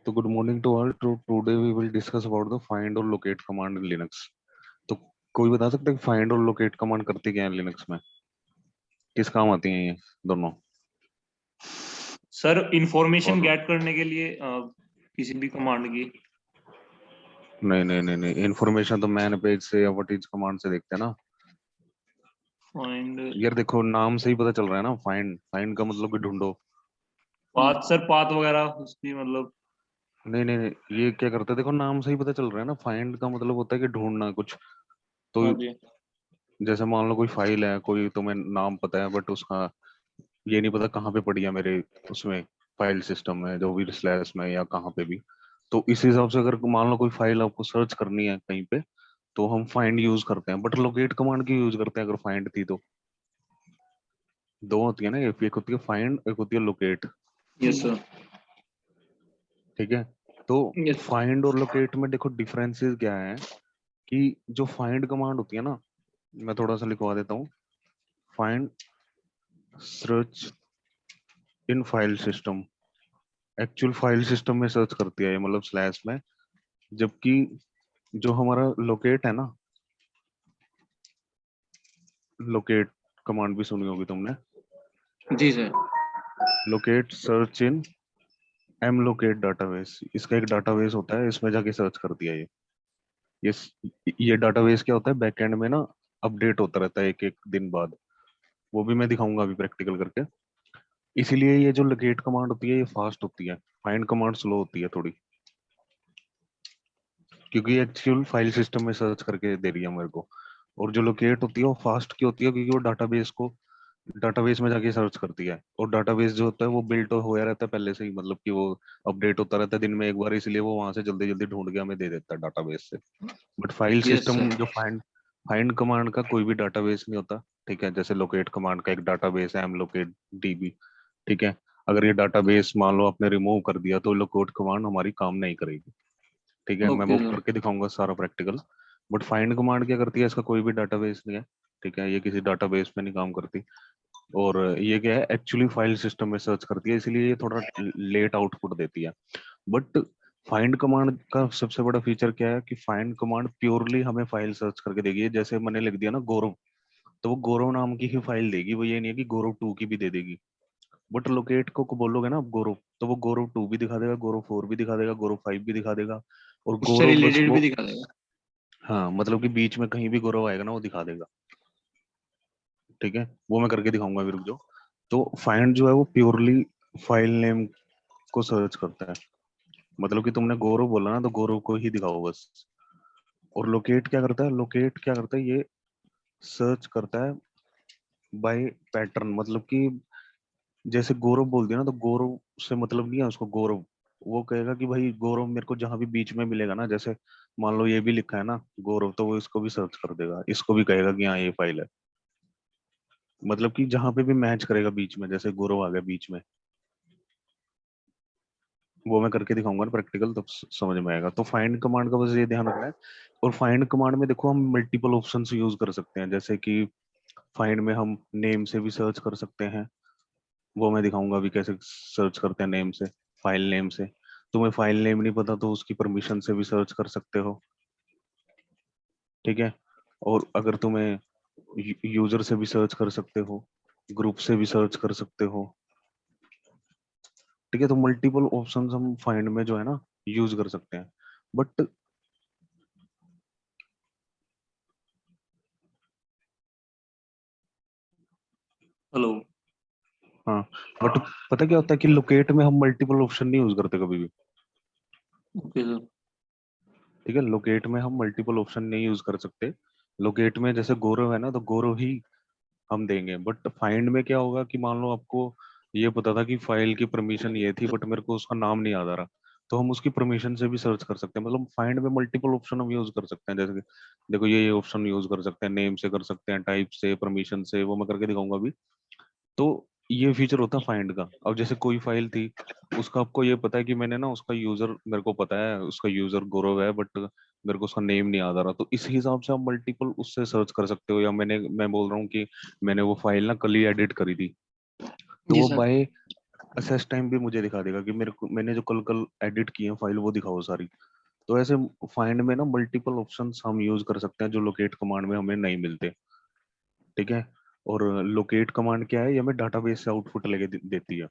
तो good morning to all. Today we will discuss about the find और locate command in Linux. तो कोई बता सकता है कि फाइंड और लोकेट कमांड करती क्या है लिनक्स में? किस काम आती हैं ये दोनों? सर इंफॉर्मेशन और गेट करने के लिए किसी भी कमांड की। नहीं नहीं नहीं नहीं, इन्फॉर्मेशन तो मैन पेज से या व्हाट इज कमांड से देखते हैं ना। फाइंड यार देखो, नाम से ही पता चल रहा है ना, फाइंड फाइंड का मतलब कि ढूंढो। पाथ, सर पाथ वगैरह उसकी मतलब। नहीं नहीं नहीं, ये क्या करते हैं, देखो नाम से ही पता चल रहा है ना, फाइंड का मतलब होता है कि ढूंढना कुछ। तो हाँ जी। जैसे मान लो कोई फाइल है, कोई तुम्हें नाम पता है बट उसका ये नहीं पता कहाँ पे पड़ी है मेरे उसमें फाइल सिस्टम में, जो भी स्लैश में या कहाँ पे भी। तो इस हिसाब से अगर मान लो कोई फाइल आपको सर्च करनी है कहीं पे, तो हम फाइंड यूज करते हैं, बट लोकेट कमांड की यूज करते हैं अगर फाइंड थी तो। दो होती है ना, एक होती है फाइंड, एक होती है लोकेट। Yes sir. ठीक है। तो यस। फाइंड और लोकेट में देखो डिफरेंसेस क्या है, कि जो फाइंड कमांड होती है ना, मैं थोड़ा सा लिखवा देता हूँ। Find search in file system, actual file system में सर्च करती है ये, मतलब स्लैश में। जबकि जो हमारा लोकेट है ना, लोकेट कमांड भी सुनी होगी तुमने। जी sir. Locate search in M locate database, इसका एक डाटाबेस होता है, इसमें जाके सर्च करती है ये ये डाटाबेस क्या होता है, बैकएंड में ना अपडेट होता रहता है एक एक दिन बाद। वो भी मैं दिखाऊंगा अभी प्रैक्टिकल करके। इसीलिए ये जो लोकेट कमांड होती है ये फास्ट होती है, फाइंड कमांड स्लो होती है थोड़ी, क्योंकि एक्चुअल फाइल सिस्टम में सर्च करके दे रही है मेरे को। और जो लोकेट होती है वो फास्ट की होती है, क्योंकि वो डाटाबेस को, डाटाबेस में जाके सर्च करती है। और डाटाबेस जो होता है वो बिल्ट होया रहता है पहले से ही, मतलब कि वो अपडेट होता रहता है दिन में एक बार, इसलिए वो वहां से जल्दी जल्दी ढूंढ के हमें दे देता है डाटाबेस से। But file yes system sir. जो फाइंड फाइंड कमांड का कोई भी डाटाबेस नहीं होता। ठीक है, जैसे लोकेट कमांड का एक डाटाबेस है एम लोकेट डीबी। ठीक है। अगर ये डाटाबेस मान लो आपने रिमूव कर दिया तो लोकेट कमांड हमारी काम नहीं करेगी। ठीक है, मैं ओके वो सर। करके दिखाऊंगा सारा प्रैक्टिकल। बट फाइंड कमांड क्या करती है, इसका कोई भी डाटाबेस नहीं है। ठीक है, ये किसी डाटाबेस में नहीं काम करती। और ये क्या है, एक्चुअली फाइल सिस्टम में सर्च करती है, इसलिए ये थोड़ा लेट आउटपुट देती है। बट फाइंड कमांड का सबसे बड़ा फीचर क्या है, कि फाइंड कमांड प्योरली हमें फाइल सर्च करके देगी। जैसे मैंने लिख दिया ना गौरव, तो वो गौरव नाम की ही फाइल देगी, वो ये नहीं है कि गौरव 2 की भी दे देगी। बट लोकेट को बोलोगे ना आप गौरव, तो वो गौरव 2 भी दिखा देगा, गौरव 4 भी दिखा देगा, गौरव 5 भी दिखा देगा। और उससे गौरव बस रिलेटेड भी वो, दिखा देगा। हाँ मतलब कि बीच में कहीं भी गौरव आएगा ना वो दिखा देगा। ठीक है, वो मैं करके दिखाऊंगा, अभी रुक जाओ। तो फाइंड जो है वो प्योरली फाइल नेम को सर्च करता है, मतलब कि तुमने गौरव बोला ना तो गौरव को ही दिखाओ बस। और लोकेट क्या करता है, लोकेट क्या करता है, ये सर्च करता है बाय पैटर्न, मतलब कि जैसे गौरव बोल दिया ना, तो गौरव से मतलब नहीं है उसको गौरव। वो कहेगा कि भाई गौरव मेरे को जहां भी बीच में मिलेगा ना, जैसे मान लो ये भी लिखा है ना गौरव, तो वो इसको भी सर्च कर देगा, इसको भी कहेगा कि हाँ ये फाइल है। मतलब कि जहां पे भी मैच करेगा बीच में, जैसे गौरव आ गया बीच में, वो मैं करके दिखाऊंगा ना प्रैक्टिकल, तब समझ में आएगा। तो फाइंड कमांड का बस ये ध्यान रखना है। और फाइंड कमांड में देखो हम मल्टीपल ऑप्शंस यूज कर सकते हैं, जैसे कि फाइंड में हम नेम से भी सर्च कर सकते हैं। वो मैं दिखाऊंगा अभी कैसे सर्च करते हैं नेम से, फाइल नेम से। तुम्हें फाइल नेम नहीं पता तो उसकी परमिशन से भी सर्च कर सकते हो। ठीक है। और अगर तुम्हें यूजर से भी सर्च कर सकते हो, ग्रुप से भी सर्च कर सकते हो। ठीक है, तो मल्टीपल ऑप्शंस हम फाइंड में जो है ना यूज कर सकते हैं। But hello. हाँ, बट पता क्या होता है कि लोकेट में हम मल्टीपल ऑप्शन नहीं यूज करते कभी भी। Okay sir. ठीक है, लोकेट में हम मल्टीपल ऑप्शन नहीं यूज कर सकते। लोकेट में जैसे गौरव है ना, तो गौरव ही हम देंगे। बट फाइंड में क्या होगा, कि मान लो आपको ये पता था कि फाइल की परमिशन ये थी, बट मेरे को उसका नाम नहीं याद आ रहा, तो हम उसकी परमिशन से भी सर्च कर सकते हैं। मतलब फाइंड में मल्टीपल ऑप्शन हम यूज कर सकते हैं, जैसे कि देखो ये ऑप्शन यूज कर सकते हैं, नेम से कर सकते हैं, टाइप से, परमिशन से, वो मैं करके दिखाऊंगा अभी। तो ये फीचर होता है फाइंड का। अब जैसे कोई फाइल थी, उसका आपको ये पता है कि मैंने ना उसका यूजर, मेरे को पता है उसका यूजर गौरव है, बट मेरे को उसका नेम नहीं याद आ रहा, तो इस हिसाब से आप मल्टीपल उससे सर्च कर सकते हो। या मैं बोल रहा हूँ कि मैंने वो फाइल ना कल ही एडिट करी थी, तो जी वो सर। असेस टाइम भी मुझे दिखा देगा कि मेरे को मैंने जो कल कल एडिट की है फाइल वो दिखाओ सारी। तो ऐसे फाइंड में ना मल्टीपल ऑप्शंस हम यूज कर सकते हैं जो लोकेट कमांड में हमें नहीं मिलते। ठीक है। और लोकेट कमांड क्या है, ये हमें डाटाबेस से आउटपुट लेके देती है।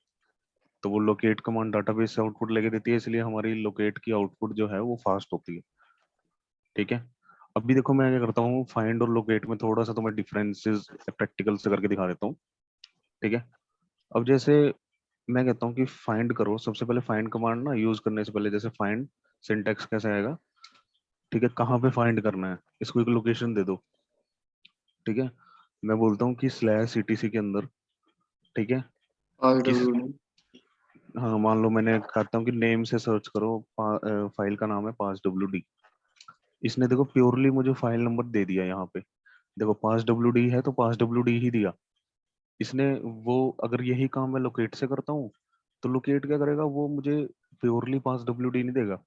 तो वो लोकेट कमांड डाटाबेस से आउटपुट लेके देती है, इसलिए हमारी लोकेट की आउटपुट जो है वो फास्ट होती है। ठीक है। अभी देखो मैं क्या करता हूँ, फाइंड और लोकेट में थोड़ा सा तो मैं डिफरेंसेस प्रैक्टिकल से करके दिखा देता हूँ। ठीक है। अब जैसे मैं कहता हूँ कि फाइंड करो, सबसे पहले फाइंड कमांड ना यूज करने से पहले, जैसे फाइंड सिंटैक्स कैसे आएगा। ठीक है, कहाँ पे फाइंड करना है, इसको एक लोकेशन दे दो। ठीक है। मैं बोलता हूँ कि स्लैश ईटीसी के अंदर। ठीक है। किस RWD। हाँ, मान लो मैंने कहता हूँ कि नेम से सर्च करो, फाइल का नाम है 5WD। इसने देखो प्योरली मुझे फाइल नंबर दे दिया यहाँ पे। देखो 5WD है तो 5WD ही दिया इसने। वो अगर यही काम मैं लोकेट से करता हूँ तो लोकेट क्या करेगा, वो मुझे प्योरली 5WD नहीं देगा।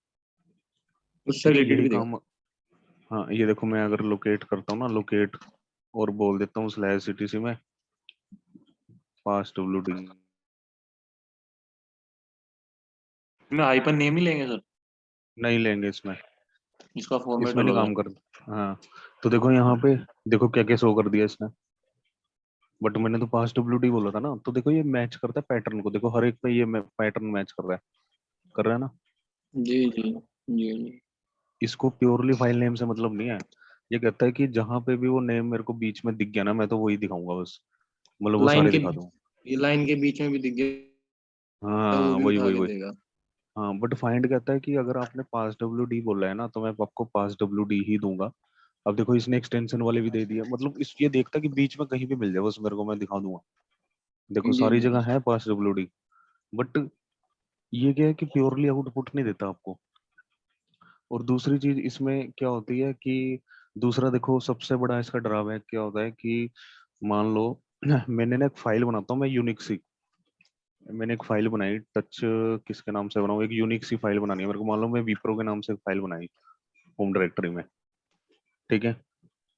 उससे ठीक है, रिलेटेड यही भी देगा। काम। हाँ, ये देखो मैं अगर लोकेट करता हूँ ना, लोकेट और बोल देता हूँ स्लैश ईटीसी में 5WD। इसमें हाइपर नेम ही लेंगे सर, नहीं लेंगे इसमें, इसका फॉर्मेट इसमें नहीं अलग है। काम कर। हाँ, तो देखो यहाँ पे, देखो क्या क्या शो कर दिया इसने। बट मैंने तो 5WD बोला था ना, तो देखो ये मैच करता है पैटर्न को, देखो हर एक में ये पैटर्न मैच कर रहा है, कर रहा है ना। जी जी जी जी। इसको प्योरली फाइल नेम से मतलब नहीं है। ये कहता है कि जहां पे भी वो नेम मेरे को बीच में दिख गया ना, मैं तो वही दिखाऊंगा बस, मतलब वो लाइन सारे के, दिखा दूँ। ये लाइन के बीच में भी दिख गया वो हाँ, भी वही उठा वही के वही। देगा। हाँ, बट फाइंड कहता है कि अगर आपने 5WD बोला है ना, तो मैं आपको 5WD ही दूंगा। अब देखो इसने एक्सटेंशन वाले भी दे दिया, मतलब इस ये देखता है कि बीच में कहीं भी मिल जाए बस मेरे को, मैं दिखा दूंगा। देखो जी सारी जी। जगह है 5WD। बट ये क्या है कि प्योरली आउटपुट नहीं देता आपको। और दूसरी चीज इसमें क्या होती है कि दूसरा देखो सबसे बड़ा इसका ड्रॉबैक क्या होता है कि मान लो मैंने ना एक फाइल बनाता हूँ मैं यूनिक सी। मैंने एक फाइल बनाई टच, किसके नाम से बनाऊँ, एक यूनिक सी फाइल बनानी है मेरे को, मान लो मैं विप्रो के नाम से एक फाइल बनाई होम डायरेक्टरी में। ठीक है।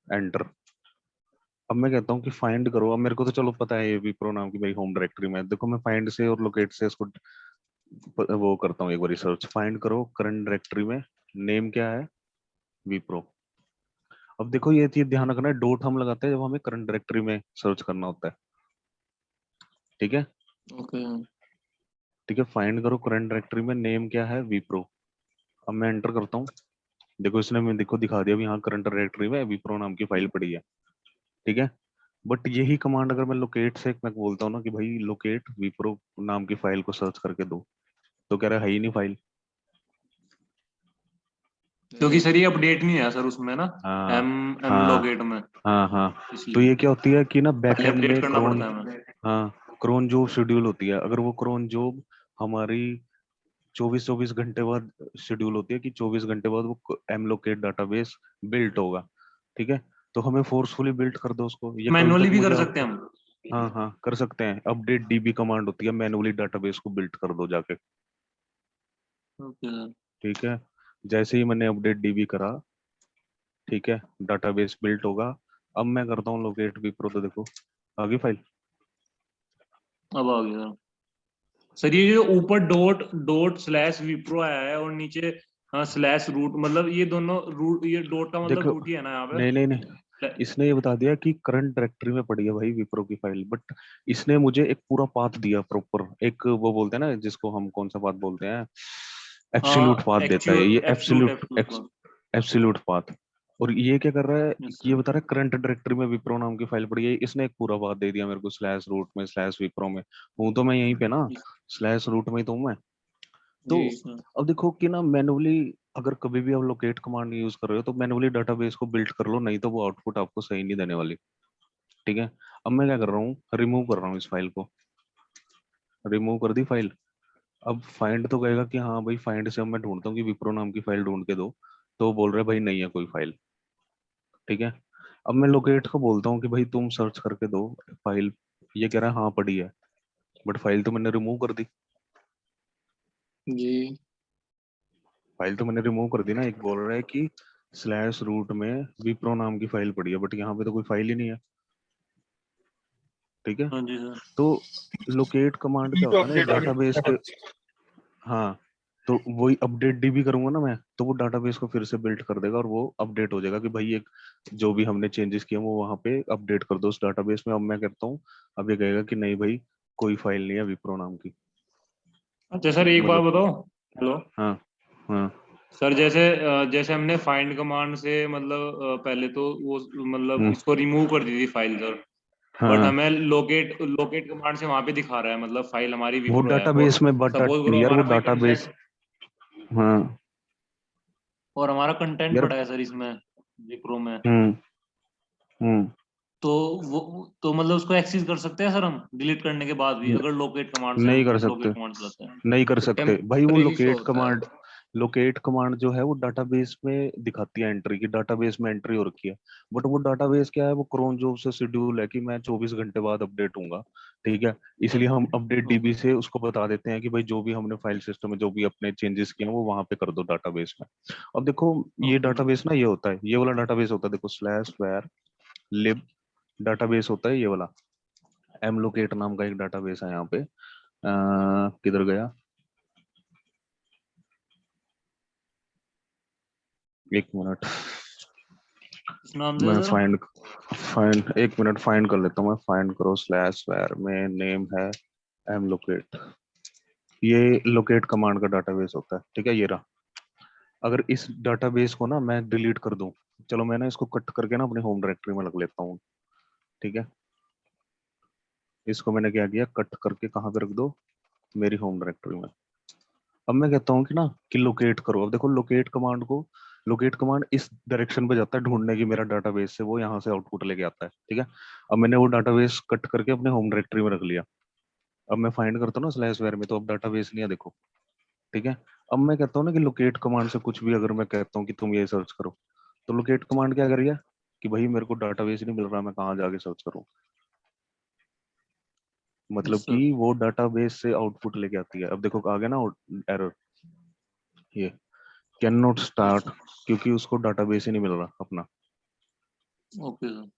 एंटर। अब मैं कहता हूँ कि फाइंड करो, अब मेरे को तो चलो पता है ये विप्रो नाम की मेरी होम डायरेक्टरी में है। देखो मैं फाइंड से और लोकेट से इसको वो करता हूँ एक बार सर्च, फाइंड करो करंट डायरेक्टरी में, नेम क्या है, विप्रो। अब देखो ये चीज ध्यान रखना है, डॉट हम लगाते हैं जब हमें करंट डायरेक्टरी में सर्च करना होता है। ठीक है। ओके। ठीक है, फाइंड करो करंट डायरेक्टरी में, नेम क्या है, विप्रो। अब मैं एंटर करता हूँ। देखो इसने मैं देखो दिखा दिया भी, हाँ करंट डायरेक्टरी में विप्रो नाम की फाइल पड़ी है। ठीक है। बट यही कमांड अगर मैं लोकेट से मैं बोलता हूँ ना कि भाई लोकेट विप्रो नाम की फाइल को सर्च करके दो, तो कह रहा है ही नहीं फाइल। क्योंकि सर ये अपडेट नहीं है सर उसमें ना, हाँ एम एम हाँ लोकेट में, हाँ हाँ। तो इसलिए ये क्या होती है कि ना पहले बैकएंड अपडेट में करना क्रोन, पड़ता है हमें। हाँ क्रोन जॉब शेड्यूल होती है, अगर वो क्रोन जॉब हमारी 24-24 घंटे बाद शेड्यूल होती है कि 24 घंटे बाद वो एम लोकेट डाटाबेस बिल्ट होगा। ठीक है। तो हमें फोर्सफुली बिल्ट कर दो उसको, ये कल तक मैनुअली भी मुझे कर सकते हैं आउटपुट। हम। हाँ हाँ कर सकते हैं, अपडेट डीबी कमांड होती है, मैनुअली डाटाबेस को बिल्ट कर दो जाके। Okay sir. ठीक है। जैसे ही मैंने अपडेट डीबी करा, ठीक है, डाटाबेस बिल्ट होगा। अब मैं करता हूँ लोकेट विप्रो, तो देखो आ गई फाइल। अब आ गया सर, ये जो ऊपर डॉट डॉट स्लैश विप्रो आया है और नीचे हाँ स्लैश रूट, मतलब ये दोनों रूट, ये डॉट का मतलब देखो रूट ही है ना यहाँ नहीं नहीं नहीं, पे। इसने ये बता दिया कि करंट डायरेक्टरी में पड़ी है भाई विप्रो की फाइल, बट इसने मुझे एक पूरा पाथ दिया प्रॉपर, एक वो बोलते हैं ना जिसको हम कौन सा पाथ बोलते हैं, एब्सोल्यूट हाँ पाथ देता है ये, absolute absolute absolute. Absolute path. और ये क्या कर रहा है, यस ये सर। बता रहा है करंट डायरेक्टरी में विप्रो नाम की फाइल पड़ी है, इसने एक पूरा पाथ दे दिया मेरे को, स्लैश रूट में स्लैश विप्रो में। हूँ तो मैं यहीं पे ना, स्लैश रूट में ही तो हूँ मैं। तो जी सर। अब देखो कि ना मैनुअली, अगर कभी भी आप लोकेट कमांड यूज कर रहे हो तो मैनुअली डाटाबेस को बिल्ड कर लो, नहीं तो वो आउटपुट आपको सही नहीं देने वाली। ठीक है। अब मैं क्या कर रहा हूँ, रिमूव कर रहा हूँ इस फाइल को, रिमूव कर दी फाइल। अब फाइंड तो कहेगा कि हाँ भाई, फाइंड से अब मैं ढूंढता हूँ कि विप्रो नाम की फाइल ढूंढ के दो, तो वो बोल रहा है भाई नहीं है कोई फाइल। ठीक है। अब मैं लोकेट को बोलता हूँ कि भाई तुम सर्च करके दो फाइल, ये कह रहा है हाँ पड़ी है, बट फाइल तो मैंने रिमूव कर दी। जी फाइल तो मैंने रिमूव कर दी ना, एक बोल रहा है कि स्लैश रूट में विप्रो नाम की फाइल पड़ी है, बट यहाँ पे तो कोई फाइल ही नहीं है। ठीक है। हाँ जी सर। तो लोकेट कमांड क्या तो होता है ना, अपडेट डाटाबेस के, हाँ, तो वही अपडेट डी भी करूंगा ना मैं, तो वो डाटाबेस को फिर से बिल्ड कर देगा और वो अपडेट हो जाएगा कि भाई एक जो भी हमने चेंजेस किए वो वहां पे अपडेट कर दो उस डाटाबेस में। अब मैं कहता हूँ, अब ये कहेगा कि नहीं भाई कोई फाइल नहीं है विप्रो नाम की। अच्छा सर एक बात मतलब बताओ। हेलो हाँ हाँ सर, जैसे हमने फाइंड कमांड से मतलब पहले तो वो मतलब हम्म, इसको रिमूव कर दी थी फाइल सर। बट हाँ, हमें लोकेट लोकेट कमांड से वहां पे दिखा रहा है मतलब फाइल हमारी वो विप्रो है। और डाटाबेस में बटा सपोज करो यार, वो हमारा कोई डाटाबेस, कंटेंट हाँ और हमारा कंटेंट यार, पड़ा है सर इसमें विप्रो में, हम्म हम्म तो वो तो मतलब उसको एक्सेस कर सकते हैं सर हम डिलीट करने के बाद भी, न- अगर लोकेट कमांड से नहीं हम कर सकते, लोकेट कमांड चलाते हैं नहीं कर तो सकते भाई। वो टेम्परेरी शो होता है। लोकेट कमांड जो है वो डाटाबेस में दिखाती है एंट्री की, डाटाबेस में एंट्री हो रखी है। बट वो डाटाबेस क्या है, वो क्रोन जॉब से शेड्यूल है कि मैं 24 घंटे बाद अपडेट होऊंगा। ठीक है, इसलिए हम अपडेट डीबी ओके से उसको बता देते हैं कि भाई जो भी हमने फाइल सिस्टम में जो भी अपने चेंजेस किए हैं वो वहां पे कर दो डाटाबेस में। अब देखो, ये ओके सर। डाटाबेस ना ये होता है, ये वाला डाटाबेस होता है, देखो स्लैश वेयर लिब डाटाबेस होता है ये वाला। एमलोकेट नाम का एक डाटाबेस है यहाँ पे। किधर गया, एक मिनट, इस नाम से मैं सर। फाइंड फाइंड एक मिनट फाइंड कर लेता हूँ मैं। फाइंड करो स्लैश वेयर में नेम है एम लोकेट, ये लोकेट कमांड का डाटाबेस होता है। ठीक है, ये रहा। अगर इस डाटाबेस को ना मैं डिलीट कर दूं, चलो मैं ना इसको कट करके ना अपनी होम डायरेक्टरी में लग लेता हूँ। ठीक है, इसको मैंने क्या किया, कट करके कहाँ पे रख दो, मेरी होम डायरेक्टरी में। अब मैं कहता हूँ कि ना कि लोकेट करो। अब देखो लोकेट कमांड इस डायरेक्शन पे जाता है ढूंढने की मेरा डाटाबेस से, वो यहाँ से आउटपुट लेके आता है। ठीक है, अब मैंने वो डाटाबेस कट करके अपने होम डायरेक्टरी में रख लिया। अब मैं फाइंड करता हूँ ना स्लैश वेयर में, तो अब डाटाबेस नहीं है देखो। ठीक है, अब मैं कहता हूँ ना कि लोकेट कमांड से कुछ भी अगर मैं कहता हूँ कि तुम ये सर्च करो, तो लोकेट कमांड क्या कर रही है कि भाई मेरे को डाटाबेस नहीं मिल रहा, मैं कहाँ जाके सर्च करूँ। यस मतलब कि सर। वो डाटाबेस से आउटपुट लेके आती है। अब देखो आ गया ना एरर, ये कैन नॉट स्टार्ट, क्योंकि उसको डाटाबेस ही नहीं मिल रहा अपना। Okay sir.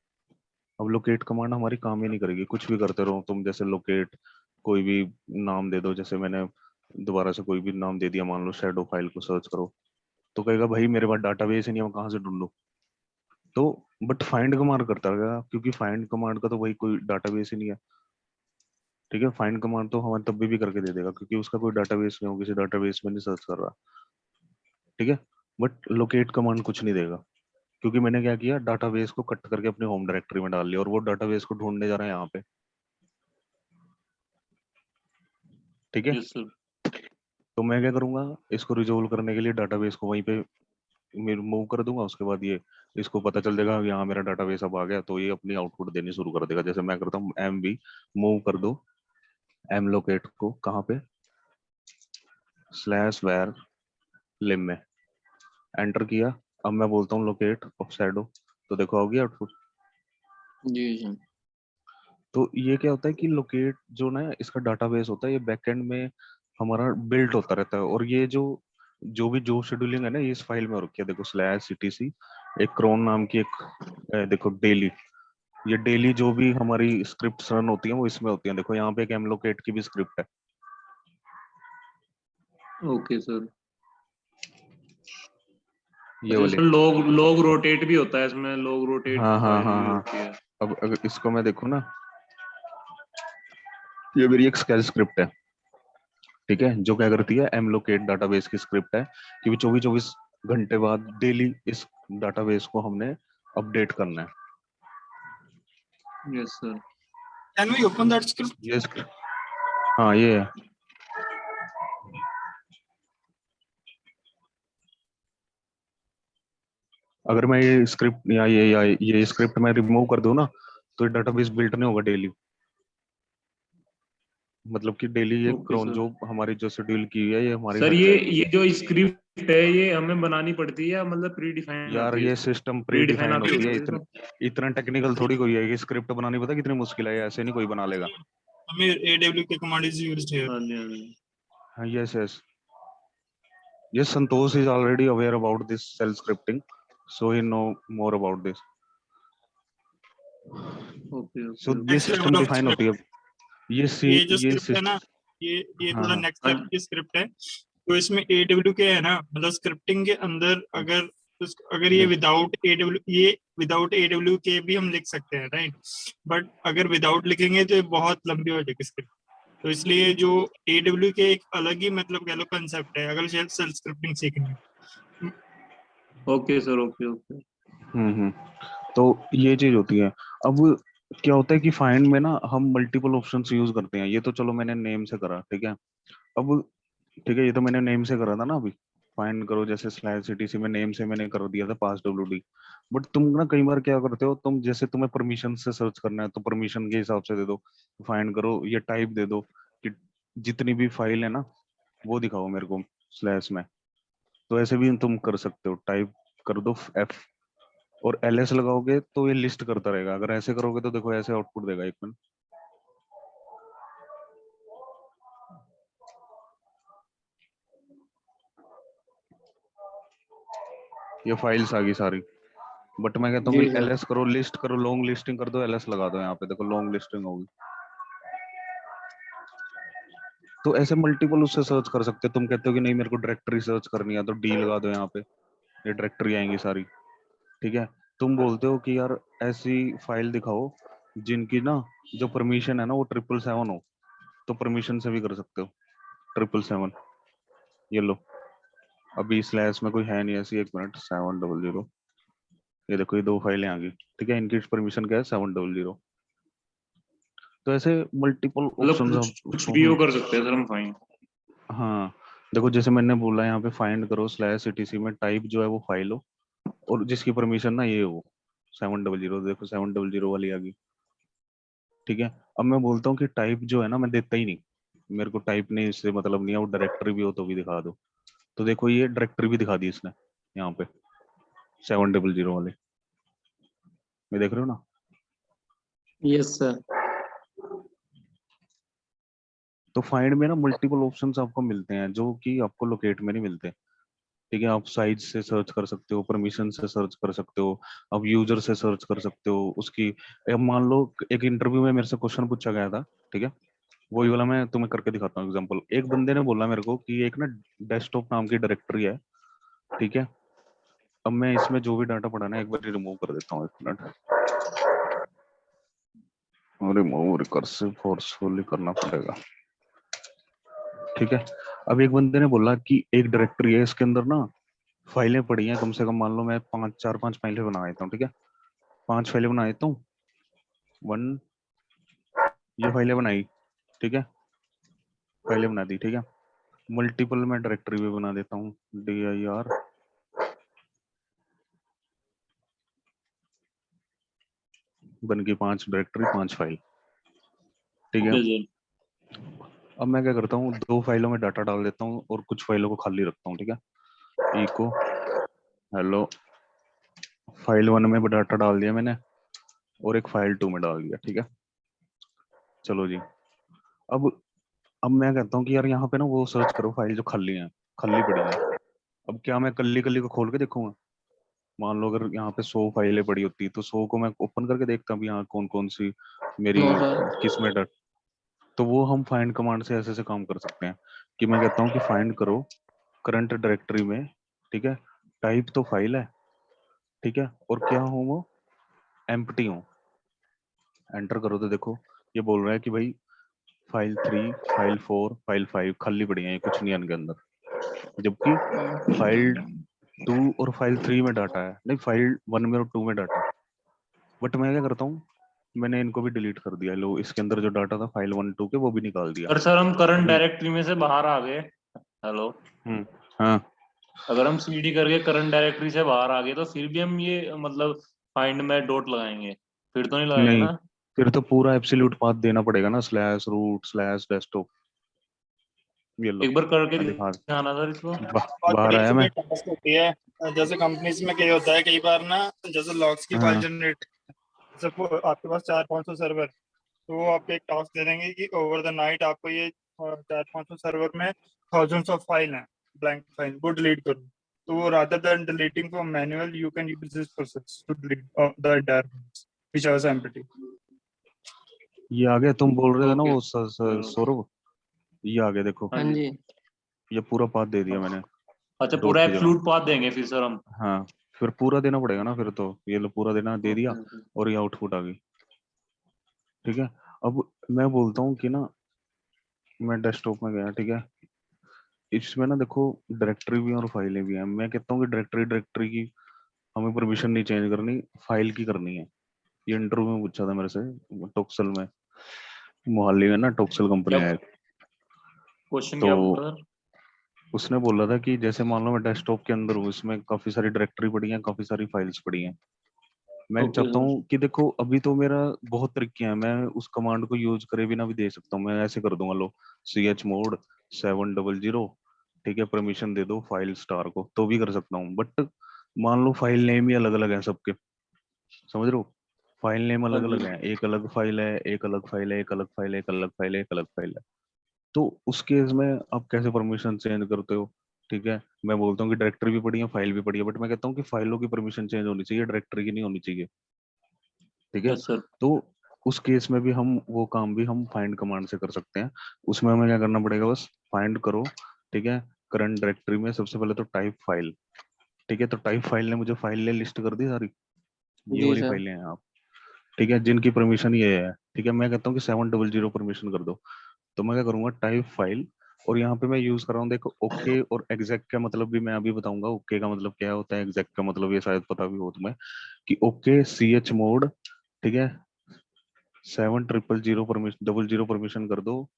अब लोकेट कमांड हमारी काम ही नहीं करेगी, कुछ भी करते रहो तुम। जैसे लोकेट कोई भी नाम दे दो, जैसे मैंने दोबारा से कोई भी नाम दे दिया, मान लो शैडो फाइल को सर्च करो, तो कहेगा भाई मेरे पास डाटाबेस ही नहीं है, मैं कहाँ से ढूंढूं। तो बट फाइंड कमांड करता रहेगा, क्योंकि फाइंड कमांड का तो भाई कोई डाटाबेस ही नहीं है। ठीक है, फाइंड कमांड तो हमें तब भी करके दे देगा क्योंकि उसका कोई डाटाबेस नहीं हो, किसी डाटाबेस में नहीं सर्च कर रहा। ठीक है, बट लोकेट कमांड कुछ नहीं देगा, क्योंकि मैंने क्या किया, डाटाबेस को कट करके अपने होम डायरेक्टरी में डाल लिया और वो डाटाबेस को ढूंढने जा रहा है यहाँ पे। ठीक है, यस सर। तो मैं क्या करूंगा, इसको रिजोल्व करने के लिए डाटाबेस को वहीं पे मूव कर दूंगा। उसके बाद ये इसको पता चल जाएगा कि यहाँ मेरा डाटाबेस अब आ गया, तो ये अपनी आउटपुट देनी शुरू कर देगा। जैसे मैं करता हूँ एम बी मूव कर दो एम लोकेट को कहाँ पे, स्लैश वेयर लिम में, एंटर किया। अब मैं बोलता हूँ लोकेट ऑफ शैडो, तो देखो होगी आउटपुट। जी जी। तो ये क्या होता है कि लोकेट जो ना इसका डाटाबेस होता है, ये बैकएंड में हमारा बिल्ट होता रहता है। और ये जो भी जो शेड्यूलिंग है ना, ये इस फाइल में हो रखी है। देखो स्लैश सीटीसी एक क्रोन नाम की एक देखो डेली, ये डेली जो भी हमारी स्क्रिप्ट रन होती है वो इसमें होती है। देखो यहाँ पे एक एमलोकेट की भी स्क्रिप्ट है, ओके सर। ये अच्छा वाली। सर लॉग लॉग रोटेट भी होता है इसमें, लॉग रोटेट हाँ हाँ फाइल हाँ भी हाँ। होती है। अब अगर इसको मैं देखूँ ना, ये मेरी एक स्केल स्क्रिप्ट है। ठीक है, जो क्या करती है, एमलोकेट डाटाबेस की स्क्रिप्ट है कि 24-24 घंटे बाद डेली इस डाटाबेस को हमने अपडेट करना है। Yes sir. Can we open that script? ये हाँ ये है। अगर मैं ये स्क्रिप्ट या ये स्क्रिप्ट मैं रिमूव कर दूं ना, तो ये डाटाबेस बिल्ट नहीं होगा डेली। मतलब कि डेली ये ओके क्रोन सर। जो हमारी जो शेड्यूल की हुई है ये हमारी सर हट जाएगी। ये जो स्क्रिप्ट है ये हमें बनानी पड़ती है या मतलब प्री डिफाइंड यार आती है ये इसमें? System pre pre defined define आती होती होगी है, सर इसमें? इतना टेक्निकल थोड़ी कोई है कि स्क्रिप्ट बनानी पता कितनी मुश्किल है, ऐसे नहीं कोई बना लेगा। हमें AWK command is used here. हाँ जी हाँ जी। हाँ yes yes, yes, Santosh is already aware about this shell scripting, so he know more about this. Okay so okay ये Next system level of define होती है। script. ये जो ये script है ना, ये हाँ थोड़ा हाँ नेक्स्ट लेवल की स्क्रिप्ट है। तो इसमें AWK है ना, मतलब स्क्रिप्टिंग के अंदर अगर ये विदाउट AWK भी हम लिख सकते हैं, राइट। बट अगर विदाउट लिखेंगे तो ये बहुत लंबी हो जाएगी स्क्रिप्ट। तो इसलिए जो AWK एक अलग ही मतलब कह लो कंसेप्ट है अगर सेल्फ स्क्रिप्टिंग सीखनी है। Okay sir, okay okay. Hmm. तो ये चीज होती है। अब क्या होता है कि फाइंड में ना हम मल्टीपल ऑप्शंस यूज करते हैं। ये तो चलो मैंने नेम से करा, ठीक है। अब ठीक है, ये तो मैंने नेम से करा था ना अभी। फाइंड करो जैसे स्लैश सीटीसी में नेम से मैंने कर दिया था पास WD। बट तुम ना कई बार क्या करते हो, तुम जैसे तुम्हें परमिशन से सर्च करना है तो परमिशन के हिसाब से दे दो। फाइंड करो, ये टाइप दे दो कि जितनी भी फाइल है ना वो दिखाओ मेरे को स्लैश में। तो ऐसे भी तुम कर सकते हो, टाइप कर दो F और LS लगाओगे तो ये लिस्ट करता रहेगा। अगर ऐसे करोगे तो देखो ऐसे आउटपुट देगा। एक मिनट, ये फाइल्स आ गई सारी। बट मैं कहता हूँ जी कि सर। LS करो, लिस्ट करो, लॉन्ग लिस्टिंग कर दो, LS लगा दो। यहाँ पे देखो लॉन्ग लिस्टिंग होगी। तो ऐसे मल्टीपल उससे सर्च कर सकते हो। तुम कहते हो कि नहीं मेरे को डायरेक्टरी सर्च करनी है तो D लगा दो यहाँ पे, ये डायरेक्टरी आएंगी सारी। ठीक है। तुम बोलते हो कि यार ऐसी फाइल दिखाओ जिनकी ना जो परमिशन है ना वो 777 हो, तो परमिशन से भी कर सकते हो 777। ये लो, अभी स्लैश में कोई है नहीं ऐसी। एक मिनट, 700, ये देखो ये दो फाइलें आ गई। ठीक है, इनकी परमिशन क्या है 700। तो ऐसे मल्टीपल मतलब ऑप्शंस कुछ कुछ भी वो कर सकते हैं सर हम फाइन। हाँ देखो जैसे मैंने बोला यहाँ पे फाइंड करो स्लैश सीटीसी में टाइप जो है वो फाइल हो और जिसकी परमिशन ना ये हो 700। देखो 700 वाली आ गई। ठीक है। अब मैं बोलता हूँ कि टाइप जो है ना मैं देता ही नहीं। मेरे को टाइप नहीं, इससे मतलब नहीं है, वो डायरेक्टरी भी हो तो भी दिखा दो। तो देखो ये डायरेक्टरी भी दिखा दी इसने यहाँ पे 700 वाले में, देख रहे हो ना। Yes sir. तो फाइंड में ना मल्टीपल ऑप्शंस आपको मिलते हैं जो कि आपको लोकेट में नहीं मिलते। ठीक है, आप साइज से सर्च कर सकते हो, परमिशन से सर्च कर सकते हो, आप यूजर से सर्च कर सकते हो उसकी। अब मान लो एक इंटरव्यू में मेरे से क्वेश्चन पूछा गया था, ठीक है, वही वाला मैं तुम्हें करके दिखाता हूँ एग्जांपल। एक बंदे ने बोला मेरे को कि एक ना डेस्कटॉप नाम की डायरेक्टरी है, ठीक है। अब मैं इसमें जो भी डाटा पड़ा ना एक बार रिमूव कर देता हूँ, एक मिनट। रिमूव रिकर्सिव फोर्सफुली करना पड़ेगा, ठीक है। अब एक बंदे ने बोला कि एक डायरेक्टरी है, इसके अंदर ना फाइलें पड़ी हैं कम से कम, मान लो मैं 5 फाइलें बना देता हूँ, ठीक है। 5 फाइलें बना देता हूँ। वन, ये फाइलें बनाई, ठीक है, फाइलें बना दी, ठीक है। मल्टीपल में डायरेक्टरी भी बना देता हूँ, dir बन गई 5 डायरेक्टरी 5 फाइल, ठीक है। Okay sir. अब मैं क्या करता हूँ, 2 फाइलों में डाटा डाल देता हूँ और कुछ फाइलों को खाली रखता हूँ, ठीक है। इको हेलो, फाइल 1 में डाटा डाल दिया मैंने और एक फाइल 2 में डाल दिया, ठीक है। चलो जी। अब अब मैं कहता हूँ कि यार यहाँ पे ना वो सर्च करो फाइल जो खाली है, खाली पड़ी है। अब क्या मैं कल्ली कल्ली को खोल के देखूंगा? मान लो अगर यहाँ पे 100 फाइलें पड़ी होती तो 100 को मैं ओपन करके देखता हूँ यहाँ कौन कौन सी मेरी नो सर। किस में डट। तो वो हम फाइंड कमांड से ऐसे ऐसे काम कर सकते हैं कि मैं कहता हूँ कि फाइंड करो करंट डायरेक्टरी में, ठीक है, टाइप तो फाइल है, ठीक है, और क्या हो वो एम्प्टी हो। एंटर करो तो देखो ये बोल रहा है कि भाई फाइल 3, फाइल 4, फाइल 5 खाली पड़ी है, कुछ नहीं है इनके अंदर। जबकि फाइल 2 और फाइल 3 में डाटा है, नहीं फाइल 1 में और 2 में डाटा है। बट मैं क्या करता हूँ, मैंने इनको भी डिलीट कर दिया। लो इसके अंदर जो डाटा था फाइल 1 2 के वो भी निकाल दिया। पर सर हम करंट अभी डायरेक्टरी में से बाहर आ गए। हेलो। हाँ अगर हम सीडी करके करंट डायरेक्टरी से बाहर आ गए तो फिर भी हम ये मतलब फाइंड में डॉट लगाएंगे? फिर तो नहीं लगाएंगे नहीं, ना? फिर तो पूरा एब्सोल्यूट पाथ देना पड़ेगा ना, स्लैश रूट स्लैश डेस्कटॉप। ये लो एक बार करके मैं दिखा, दिखाना सर इसको। बात बाहर करिए आया इसमें मैं। टास्क होती है। जैसे कंपनीज में क्या होता है कई बार ना, जैसे लॉग्स की फाइल हाँ जनरेट, जैसे आपके पास 400-500 सर्वर, तो वो आपको एक टास्क दे देंगे कि ओवर द नाइट आपको ये 400-500 सर्वर में थाउजेंड्स ऑफ फाइल हैं, ब्लैंक फाइल, वो डिलीट करो। तो वो rather than deleting from manual you can use this process to delete the entire files. which was empty. ये आ गया, तुम बोल रहे थे ना Okay. वो सौरभ, ये आ गया देखो, हाँ हाँ जी। जी, ये पूरा पाथ दे दिया मैंने। अच्छा Dot पूरा की जगह। एब्सोल्यूट पाथ देंगे फिर सर हम। हाँ, फिर पूरा देना पड़ेगा ना, फिर तो ये लो पूरा देना दे दिया Okay, okay. और ये आउटपुट आ गई। ठीक है, अब मैं बोलता हूँ कि ना, मैं डेस्कटॉप में गया, ठीक है, इसमें ना देखो डायरेक्टरी भी है और फाइलें भी हैं। मैं कहता हूँ कि डायरेक्टरी की हमें परमिशन नहीं चेंज करनी, फाइल की करनी है। ये इंटरव्यू में पूछा था मेरे से, टोक्सल में, मोहाली में ना टोक्सल कंपनी है, क्वेश्चन तो क्या बोला सर? उसने बोला था कि जैसे मान लो मैं डेस्कटॉप के अंदर हूँ, इसमें काफी सारी डायरेक्टरी पड़ी है, काफी सारी फाइल्स पड़ी हैं। मैं Okay, चाहता sir. हूँ कि देखो अभी तो मेरा बहुत तरीके हैं, मैं उस कमांड को यूज करे बिना भी दे सकता हूँ। मैं ऐसे कर दूंगा, लो chmod 700, ठीक है, परमिशन दे दो फाइल स्टार को, तो भी कर सकता हूँ। बट मान लो फाइल नेम ही अलग अलग है सबके, समझ रहे हो, फाइल नेम अलग हाँ अलग जी। है, एक अलग फाइल है, एक अलग फाइल है, एक अलग फाइल है, एक अलग फाइल है, एक अलग फाइल है। तो उस केस में आप कैसे परमिशन चेंज करते हो? ठीक है, मैं बोलता हूँ कि डायरेक्टरी भी पड़ी है, फाइल भी पड़ी है, बट मैं कहता हूँ कि फाइलों की परमिशन चेंज होनी चाहिए, डायरेक्टरी की नहीं होनी चाहिए। ठीक है, यस सर। तो उस केस में भी हम वो काम भी हम फाइंड कमांड से कर सकते हैं। उसमें हमें क्या करना पड़ेगा, बस फाइंड करो, ठीक है, करंट डायरेक्टरी में सबसे पहले तो टाइप फाइल, ठीक है, तो टाइप फाइल ने मुझे फाइल ने लिस्ट कर दी सारी, ये जी वाली सर। फाइलें हैं आप, ठीक है, जिनकी परमिशन ये है, ठीक है। मैं कहता हूँ कि 700 परमिशन कर दो, तो मैं क्या करूंगा, टाइप फाइल, और यहाँ पे मैं यूज कर रहा हूँ, देखो ओके और एग्जैक्ट का मतलब भी मैं अभी बताऊंगा। ओके का मतलब क्या होता है, एग्जैक्ट का मतलब ये शायद पता भी हो तुम्हें, कि ओके chmod, ठीक है, 700 परमिशन 00 परमिशन कर दो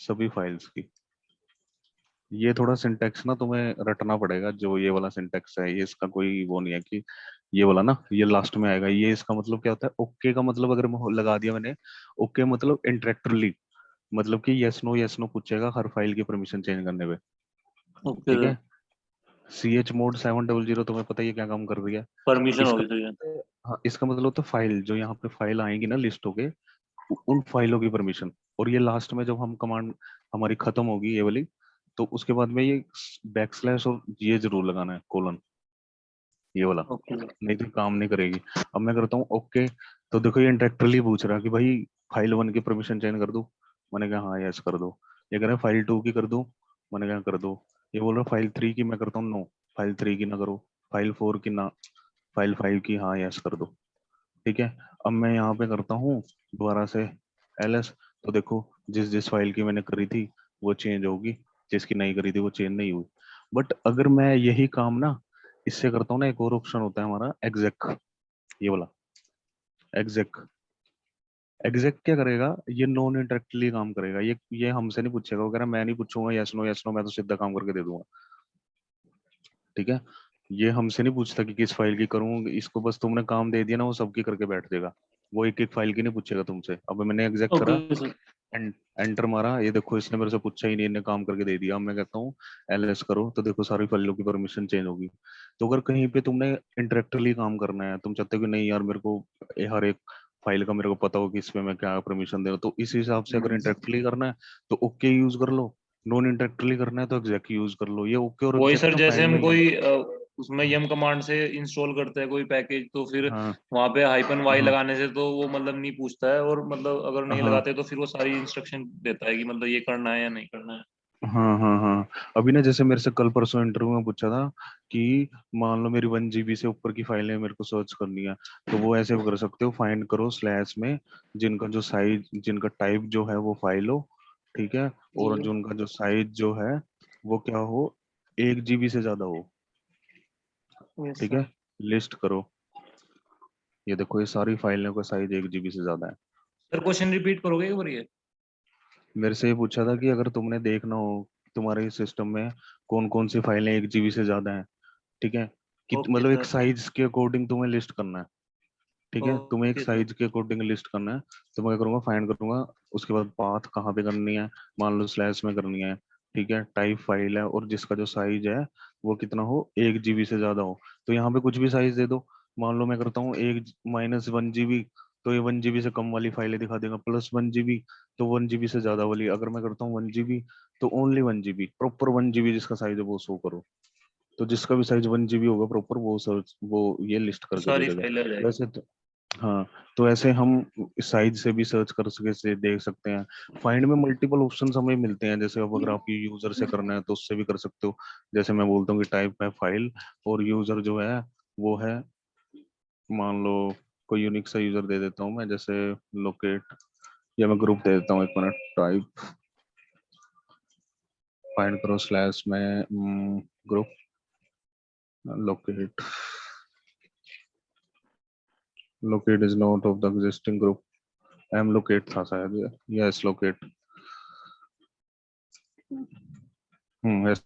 सभी फाइल्स की। ये थोड़ा सिंटेक्स ना तुम्हें रटना पड़ेगा, जो ये वाला सिंटेक्स है, ये इसका कोई वो नहीं है कि ये वाला ना ये लास्ट में आएगा। ये इसका मतलब क्या होता है, ओके का मतलब अगर मैं लगा दिया मैंने, ओके मतलब इंटरेक्टरली, मतलब कि यस नो पूछेगा हर फाइल की परमिशन चेंज करने पे। ओके ठीक सर। है, chmod 700 तुम्हें पता ही है क्या काम कर रही है। परमिशन इसका होगी सर ये। हाँ, इसका मतलब तो फाइल जो यहाँ पे फाइल आएंगी ना लिस्ट होके, उन फाइलों की परमिशन। और ये लास्ट में जब हम कमांड हमारी खत्म होगी ये वाली, तो उसके बाद में ये बैकस्लैश और ये जरूर लगाना है, कोलन, ये वाला, ओके सर। नहीं तो काम नहीं करेगी। अब मैं करता हूँ ओके, तो देखो ये इंटरेक्टरली पूछ रहा है कि भाई फाइल 1 की परमिशन चेंज कर दूं, मैंने कहा हाँ यस कर दो। ये कह रहा है फाइल 2 की कर दूं, मैंने कहा कर दो। ये बोल रहा है फाइल 3 की, मैं करता हूँ नो, फाइल 3 की ना करो, फाइल 4 की ना, फाइल 5 की हाँ यस कर दो। ठीक है, अब मैं यहाँ पे करता हूँ दोबारा से ls, तो देखो जिस जिस फाइल की मैंने करी थी वो चेंज होगी, जिसकी नहीं करी थी वो चेंज नहीं हुई। बट अगर मैं यही काम ना इससे करता हूँ ना, एक और ऑप्शन होता है हमारा exec, ये वाला exec। exec क्या करेगा, ये नॉन इंटरेक्टली काम करेगा, ये हमसे नहीं पूछेगा, वो कह रहा है मैं नहीं पूछूंगा यस नो, मैं तो सीधा काम करके दे दूंगा। ठीक है, ये हमसे नहीं पूछता कि किस फाइल की करूँ, इसको बस तुमने काम दे दिया ना, वो सबकी करके बैठ जाएगा, वो एक एक फाइल की नहीं पूछेगा तुमसे। अब मैंने एग्जैक्ट करा, ओके सर। एंटर मारा, ये देखो इसने मेरे से पूछा ही नहीं, इन्हें काम करके दे दिया। अब मैं कहता हूँ ls करो, तो देखो सारी फाइलों की परमिशन चेंज होगी। तो अगर कहीं पे तुमने इंटरेक्टली काम करना है, तुम चाहते हो कि नहीं यार मेरे को हर एक फाइल का मेरे को पता हो कि इसमें मैं क्या परमिशन दे रहा हूँ, तो इस हिसाब से अगर इंटरेक्टली करना है तो ओके यूज कर लो, नॉन इंटरेक्टली करना है तो एग्जैक्ट यूज कर लो। ये ओके और वही एग्जैक्ट सर, ना जैसे फाइल हम में कोई उसमें यम कमांड से इंस्टॉल करते हैं कोई पैकेज, तो फिर हाँ वहां पे -y हाँ लगाने से तो वो मतलब नहीं पूछता है, और मतलब अगर नहीं हाँ लगाते तो फिर वो सारी इंस्ट्रक्शन देता है कि मतलब ये करना है या नहीं करना है। हाँ, अभी ना जैसे मेरे से कल परसों इंटरव्यू में पूछा था कि मान लो मेरी 1 GB से ऊपर की फाइलें मेरे को सर्च करनी है, तो वो ऐसे कर सकते हो, फाइंड करो स्लैश में जिनका जो साइज, जिनका टाइप जो है वो फाइल हो, ठीक है, और जी जो उनका जो साइज जो है वो क्या हो, 1 GB से ज्यादा हो, यस ठीक है, सर। लिस्ट करो। ये देखो ये सारी फाइलों का साइज 1 GB से ज्यादा है। सर क्वेश्चन रिपीट करोगे एक बार ये? मेरे से ये पूछा था कि अगर तुमने देखना हो तुम्हारे सिस्टम में कौन कौन सी फाइलें 1 GB से ज्यादा है, ठीक है, कि ओके मतलब एक सर। साइज के अकॉर्डिंग तुम्हें लिस्ट करना है, ठीक है, तुम्हें एक ओके सर। साइज के अकॉर्डिंग लिस्ट करना है। तो मैं क्या करूंगा, फाइंड करूंगा, उसके बाद पाथ कहाँ पे करनी है, मान लो स्लैश में करनी है, ठीक है, टाइप फाइल है और जिसका जो साइज है वो कितना हो, 1 GB से ज्यादा हो, तो यहाँ पे कुछ भी साइज दे दो। मान लो मैं करता हूँ एक -1 GB, तो ये 1 GB से कम वाली फाइलें दिखा देगा, +1 GB तो 1 GB से ज्यादा वाली। अगर मैं करता हूँ 1 GB, तो ओनली 1 GB, प्रॉपर 1 GB जिसका साइज है वो शो करो। तो जिसका भी साइज 1 GB होगा प्रॉपर, वो सर्च वो ये लिस्ट करके दे सारी देगा। फाइल आ जाएगी। वैसे तो हाँ, तो ऐसे हम साइज से भी सर्च कर सके से देख सकते हैं। फाइंड में मल्टीपल ऑप्शंस हमें मिलते हैं, जैसे अब अगर आपकी यूजर से करना है तो उससे भी कर सकते हो। जैसे मैं बोलता हूँ कि टाइप है फाइल, और यूजर जो है वो है, मान लो कोई यूनिक सा यूजर दे देता हूँ मैं, जैसे लोकेट, या मैं ग्रुप दे देता हूँ, एक मिनट, टाइप फाइंड करो स्लैश में group locate, locate is not of the existing group, M locate था शायद, या एस लोकेट, yes।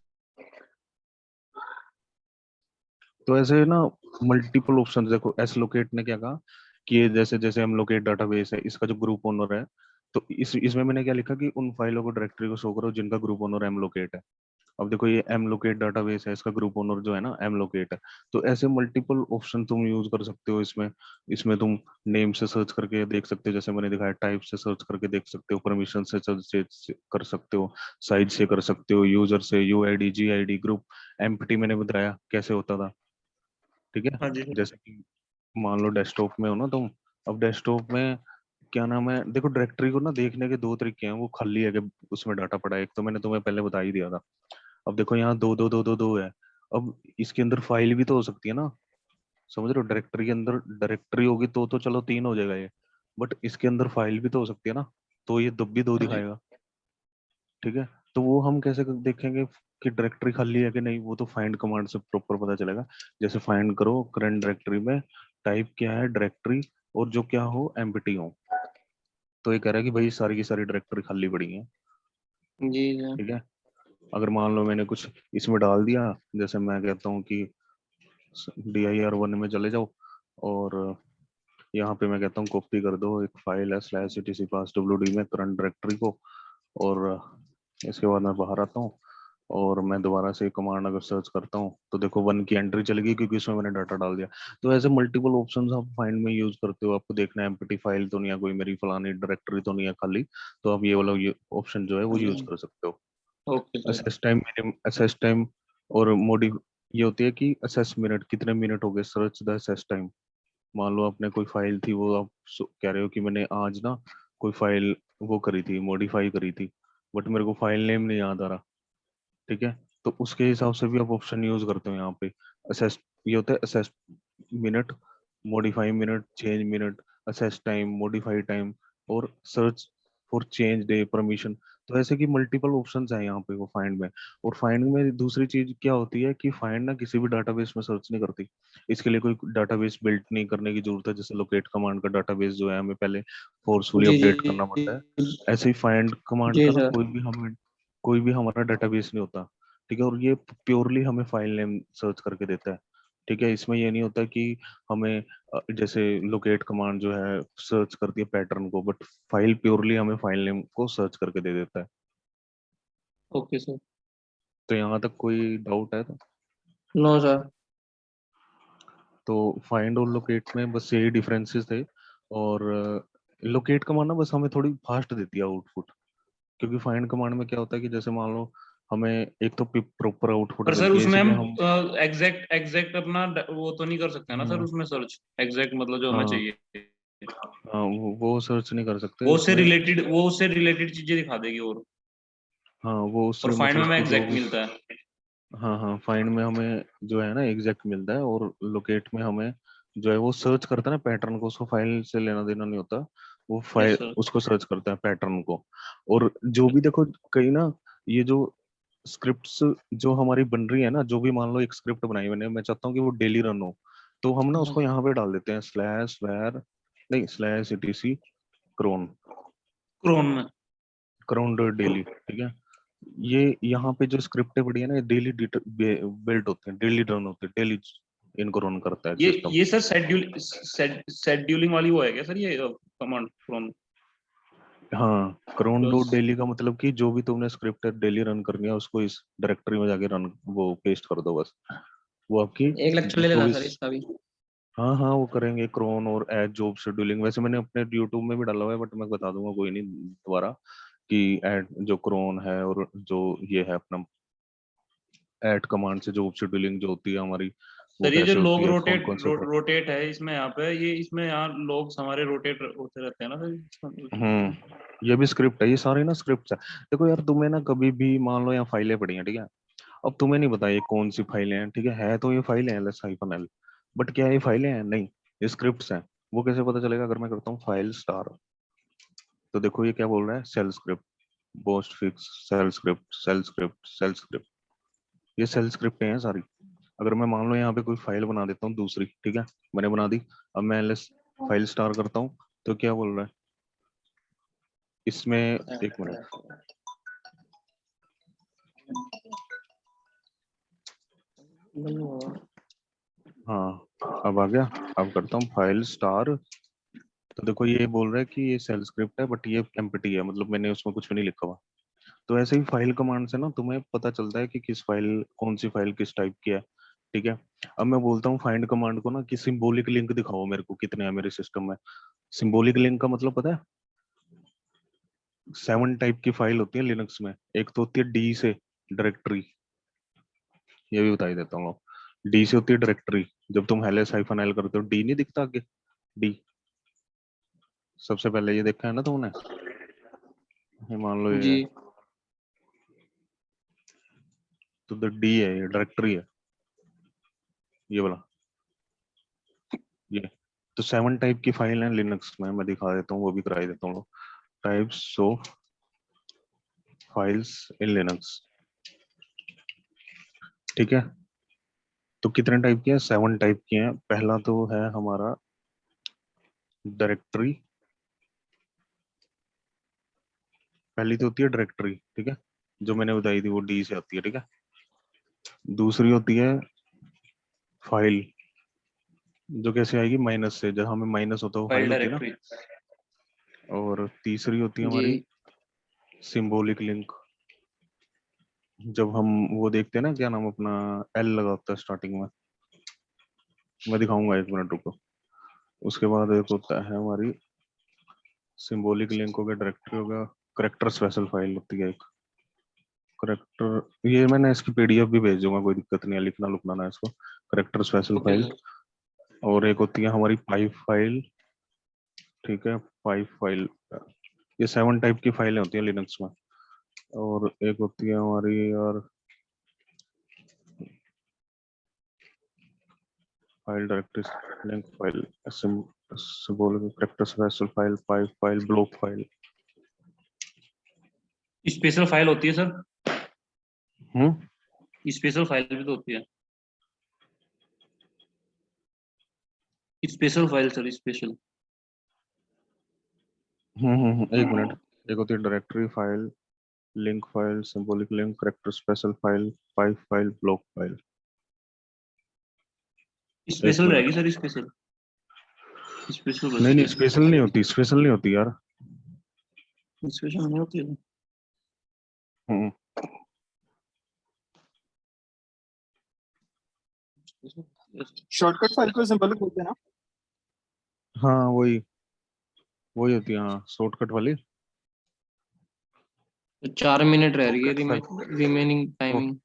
तो ऐसे ना मल्टीपल ऑप्शन, देखो एस लोकेट ने क्या कहा कि ये जैसे जैसे हम लोकेट डाटाबेस है, इसका जो ग्रुप ओनर है, तो इसमें मैंने क्या लिखा कि उन फाइलों को डायरेक्टरी को शो करो जिनका ग्रुप ओनर एम लोकेट है। अब देखो ये एम लोकेट डाटाबेस है, इसका ग्रुप ओनर जो है ना एम लोकेट है। तो ऐसे मल्टीपल ऑप्शन तुम यूज कर सकते हो इसमें। इसमें तुम नेम से सर्च करके देख सकते हो, जैसे मैंने दिखाया, टाइप से सर्च करके देख सकते हो, परमिशन से सर्च से कर सकते हो, साइज से कर सकते हो, यूजर से, यूआईडी, जीआईडी, ग्रुप, एम्प्टी मैंने बताया कैसे होता था, ठीक है। हाँ जी सर। जैसे कि मान लो डेस्कटॉप में हो ना तुम, अब डेस्कटॉप में क्या नाम है, देखो डायरेक्टरी को ना देखने के दो तरीके हैं, वो खाली है कि उसमें डाटा पड़ा है, एक तो मैंने तुम्हें पहले बता ही दिया था। अब देखो यहाँ दो दो दो दो दो है, अब इसके अंदर फाइल भी तो हो सकती है ना, समझ रहे हो, डायरेक्टरी के अंदर डायरेक्टरी होगी तो चलो तीन हो जाएगा ये, बट इसके अंदर फाइल भी तो हो सकती है ना, तो ये दब भी दो हाँ जी। दिखाएगा, ठीक है। तो वो हम कैसे देखेंगे कि डायरेक्टरी खाली है कि नहीं, वो तो फाइंड कमांड से प्रॉपर पता चलेगा। जैसे फाइंड करो करंट डायरेक्टरी में टाइप क्या है डायरेक्टरी, और जो क्या हो एम्प्टी हो, तो ये कह रहा है कि भाई सारी की सारी डायरेक्टरी खाली पड़ी है, जी सर। ठीक है। अगर मान लो मैंने कुछ इसमें डाल दिया, जैसे मैं कहता हूँ कि dir1 में चले जाओ, और यहाँ पे मैं कहता हूँ कॉपी कर दो एक फाइल है स्लैश etc पास wd में करंट डायरेक्टरी को, और इसके बाद मैं बाहर आता हूँ, और मैं दोबारा से कमांड अगर सर्च करता हूँ तो देखो 1 की एंट्री चलेगी क्योंकि इसमें मैंने डाटा डाल दिया। तो ऐसे मल्टीपल ऑप्शंस आप फाइंड में यूज करते हो, आपको देखना है एम्प्टी फाइल तो नहीं है, कोई मेरी फलानी डायरेक्टरी तो नहीं है खाली, तो आप ये वाला ये ऑप्शन जो है वो हाँ यूज जी। कर सकते हो। Okay sir. असेस टाइम और मोडी, ये होती है कि असेस मिनट, कितने मिनट हो गए सर्च द असेस टाइम। मान लो आपने कोई फाइल थी, वो आप कह रहे हो कि मैंने आज ना कोई फाइल वो करी थी, मॉडिफाई करी थी, बट मेरे को फाइल नेम नहीं याद आ रहा, ठीक है। तो उसके हिसाब से भी आप ऑप्शन यूज करते हो यहाँ पे। असेस, ये होता है access minute, modify minute, change minute, access time, modify time, और search for change day permission. तो ऐसे की मल्टीपल ऑप्शंस हैं यहाँ पे वो फाइंड में। और फाइंड में दूसरी चीज क्या होती है कि फाइंड ना किसी भी डाटाबेस में सर्च नहीं करती, इसके लिए कोई डाटाबेस बिल्ड नहीं करने की जरूरत है। जैसे लोकेट कमांड का डाटाबेस जो है हमें पहले फोर्सफुली जी जी अपडेट करना पड़ता है, ऐसे ही फाइंड कमांड जी का ना सर। कोई भी हमारा डाटाबेस नहीं होता, ठीक है। और ये प्योरली हमें फाइल नेम सर्च करके देता है, ठीक है। इसमें ये नहीं होता कि हमें जैसे लोकेट कमांड जो है सर्च करती है पैटर्न को, बट फाइल प्योरली हमें फाइल नेम को सर्च करके दे देता है। Okay sir. तो यहाँ तक कोई डाउट है नो सर। तो फाइंड और लोकेट में बस यही डिफरेंसेस थे। और लोकेट कमांड ना बस हमें थोड़ी फास्ट देती है आउटपुट, क्योंकि फाइंड कमांड में क्या होता है कि जैसे मान लो हमें एक तो प्रॉपर आउटपुट पर सर मिलती है, उसमें हम इसलिए हम एग्जैक्ट एग्जैक्ट अपना वो तो नहीं कर सकते ना सर, हम्म, उसमें सर्च एग्जैक्ट मतलब जो हमें हाँ चाहिए। हाँ वो सर्च नहीं कर सकते उसमें। वो उससे रिलेटेड चीजें दिखा देगी। हाँ वो और उससे फाइंड में मतलब हमें कि जो एग्जैक्ट भी, मिलता है। हाँ हाँ फाइंड में हमें जो है ना एग्जैक्ट मिलता है, और लोकेट में हमें जो है वो सर्च करता है ना पैटर्न को, उसको फाइल से लेना देना नहीं होता, वो यस फाइल सर। उसको सर्च करता है पैटर्न को। और जो भी देखो कहीं ना, ये जो स्क्रिप्ट्स जो हमारी बन रही है ना, जो भी मान लो एक स्क्रिप्ट बनाई मैंने, मैं चाहता हूँ कि वो डेली रन हो, तो हम ना उसको यहाँ पे डाल देते हैं स्लैश वेर, नहीं स्लैश etc क्रोन, क्रोन में। क्रोन डॉट डेली, ठीक है। ये यहाँ पे जो स्क्रिप्टें पड़ी है ना, ये डेली बिल्ट होते हैं, डेली रन होते हैं, डेली इनको रन करता है सिस्टम। ये सर शेड्यूलिंग वाली वो है क्या सर, ये कमांड क्रोन हाँ, क्रोन डॉट प्लस? डेली का मतलब कि जो भी तुमने स्क्रिप्ट डेली रन करनी है उसको इस डायरेक्टरी में जाके रन वो पेस्ट कर दो बस, वो आपकी एक लेक्चर ले लेना सर 24। इसका भी। हाँ हाँ वो करेंगे क्रोन और एड जॉब शेड्यूलिंग, वैसे मैंने अपने यूट्यूब में भी डाला हुआ है, बट मैं बता दूंगा कोई नहीं दोबारा, कि एड जो क्रोन है और जो ये है अपना ऐड कमांड से जॉब शेड्यूलिंग जो होती है हमारी, वो सर ये जो कैसे होती लॉग है, रोटेट कौन से रोटेट है इसमें यहाँ पे, ये इसमें यहाँ लॉग्स हमारे रोटेट होते रहते हैं ना सर। ये भी स्क्रिप्ट है, ये सारे ना स्क्रिप्ट है। देखो यार, तुम्हें ना कभी भी मान लो यहाँ फाइलें पड़ी हैं, ठीक है, अब तुम्हें नहीं पता ये कौन सी फाइलें हैं, ठीक है तो ये फाइलें हैं -l, बट क्या ये फाइलें हैं? नहीं, ये स्क्रिप्ट्स हैं। वो कैसे पता चलेगा? अगर मैं करता हूँ फाइल स्टार, तो देखो ये क्या बोल रहा है, shell script, post fix, shell script, shell script, shell script, ये सेल स्क्रिप्ट हैं सारी। अगर मैं मान लो यहाँ पे कोई फाइल बना देता हूँ दूसरी, ठीक है, मैंने बना दी, अब मैं ls फाइल स्टार करता हूँ, तो क्या बोल रहा है इसमें, एक मिनट, हाँ अब आ गया। अब करता हूँ फाइल स्टार, तो देखो ये बोल रहा है कि ये सेल स्क्रिप्ट है, बट ये एम्प्टी है, मतलब मैंने उसमें कुछ भी नहीं लिखा हुआ। तो ऐसे ही फाइल कमांड से ना तुम्हें पता चलता है कि किस फाइल, कौन सी फाइल किस टाइप की है, ठीक है। अब मैं बोलता हूँ फाइंड कमांड को ना कि सिंबॉलिक लिंक दिखाओ मेरे को, कितने हैं मेरे सिस्टम में। सिंबॉलिक लिंक का मतलब पता है? 7 टाइप की फाइल होती है लिनक्स में। एक तो होती है डी से डायरेक्टरी, ये भी बता ही देता हूँ। डी से होती है डायरेक्टरी, जब तुम -l करते हो डी नहीं दिखता आगे, डी सबसे पहले, ये देखा है ना तुमने, ये मान लो ये जी। है, तो डी है, ये डायरेक्टरी है, ये वाला, ये तो 7 टाइप की फाइल है लिनक्स में, मैं दिखा देता हूँ, वो भी करा ही देता हूँ। Types of files in Linux, ठीक है। तो कितने टाइप की है? 7 टाइप की हैं। पहला तो है हमारा डायरेक्टरी, पहली तो होती है डायरेक्टरी, ठीक है, जो मैंने बताई थी वो डी से आती है, ठीक है। दूसरी होती है फाइल, जो कैसे आएगी? माइनस से, जहां में माइनस होता है वो फाइल फाइल होती है ना। डायरेक्टरी। और तीसरी होती है जी। हमारी सिंबॉलिक लिंक, जब हम वो देखते हैं ना, क्या नाम अपना, एल लगा होता है स्टार्टिंग में, मैं दिखाऊंगा, एक मिनट रुको। उसके बाद एक होता है हमारी सिंबॉलिक लिंक, हो गया डायरेक्टरी, हो गया करेक्टर स्पेशल फाइल होती है एक, करेक्टर, ये मैंने इसकी पीडीएफ भी भेज दूंगा, कोई दिक्कत नहीं है, लिखना लुकना ना इसको, character special okay file. Sir. और एक होती है हमारी पाइप फाइल, ठीक है, पाइप फाइल, ये 7 टाइप की फाइलें होती हैं लिनक्स में। और एक होती है हमारी यार file directory link file, symbolic character special file, pipe file, block file. Special file होती है सर, हम्म स्पेशल फाइल भी तो होती है, स्पेशल फाइल सर, स्पेशल। एक मिनट, एक होती है directory file, link file, symbolic link, character special file, pipe file, block file. एक स्पेशल रहेगी मिनट, सर, स्पेशल, स्पेशल नहीं बची नहीं, है। स्पेशल नहीं होती, स्पेशल नहीं होती यार। स्पेशल नहीं होती है। हम्म शॉर्टकट फाइल को सिंबॉलिक बोलते हैं ना। हाँ वही, वही होती है, हाँ शॉर्टकट वाली। तो 4 मिनट रह रही है सॉकेट फाइल, रिमेनिंग को, टाइमिंग।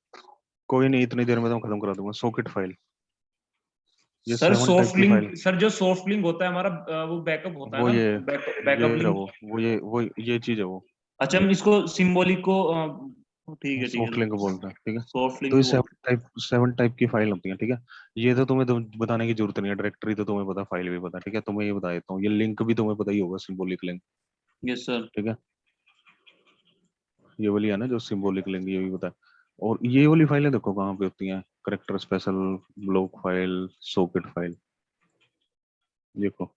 कोई नहीं, इतनी देर में तो मैं खत्म करा दूंगा। सॉकेट फाइल, ये सर 7 टाइप सॉफ्ट की फाइल, लिंक, सर जो सॉफ्ट लिंक होता है हमारा, वो बैकअप होता है वो ना, ये बैकअप रहा लिंक। वो ये चीज है वो, अच्छा, हम इसको सिंबॉलिक को ठीक है सॉफ्ट लिंक सर, बोलते हैं, ठीक है। सॉफ्ट तो लिंक ये बोलते 7 टाइप की फाइल होती है, ठीक है। ये तो तुम्हें तो बताने की जरूरत नहीं है, डायरेक्टरी तो तुम्हें पता, फाइल भी पता, ठीक है। तुम्हें ये बता देता हूँ, ये लिंक भी तुम्हें पता ही होगा, सिंबॉलिक लिंक, हैं। Yes sir. ठीक है। ये वाली है ना जो सिंबॉलिक लिंक, ये भी पता है। और ये वाली फाइलें देखो कहाँ पे होती हैं, character special, block file, socket file, देखो।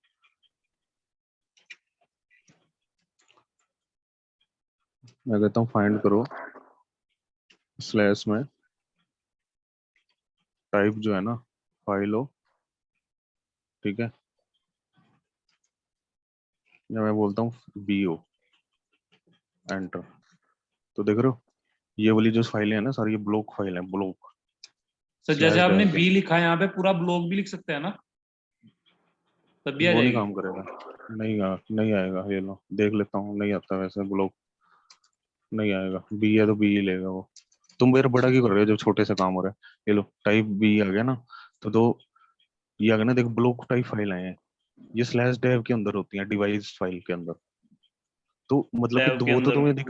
मैं कहता हूँ फाइंड करो स्लैश में, टाइप जो है ना फाइल हो, ठीक है, या मैं बोलता हूँ BO, एंटर। तो देख रहे हो, ये वाली जो फाइलें हैं ना सारी, ये ब्लॉक फाइल है, ब्लॉक सर जैसे स्लैश आपने डाल के। बी लिखा है यहाँ पे, पूरा ब्लॉग भी लिख सकते हैं ना, तब भी आ वो नहीं जाएगी। काम करेगा, नहीं आएगा, ये लो देख लेता हूँ, नहीं आता वैसे ब्लॉक, नहीं आएगा, बी है तो बी ही लेगा वो। तुम मेरा बड़ा क्यों कर रहे हो जब छोटे से काम हो रहा है? ये लो टाइप बी आ गया ना, तो दो ये अगर ना देखो ब्लॉक टाइप फाइल आए हैं, ये स्लैश डेव के अंदर होती हैं, डिवाइस फाइल के अंदर। तो मतलब कि Dev के वो तो अंदर। तुम्हें दिख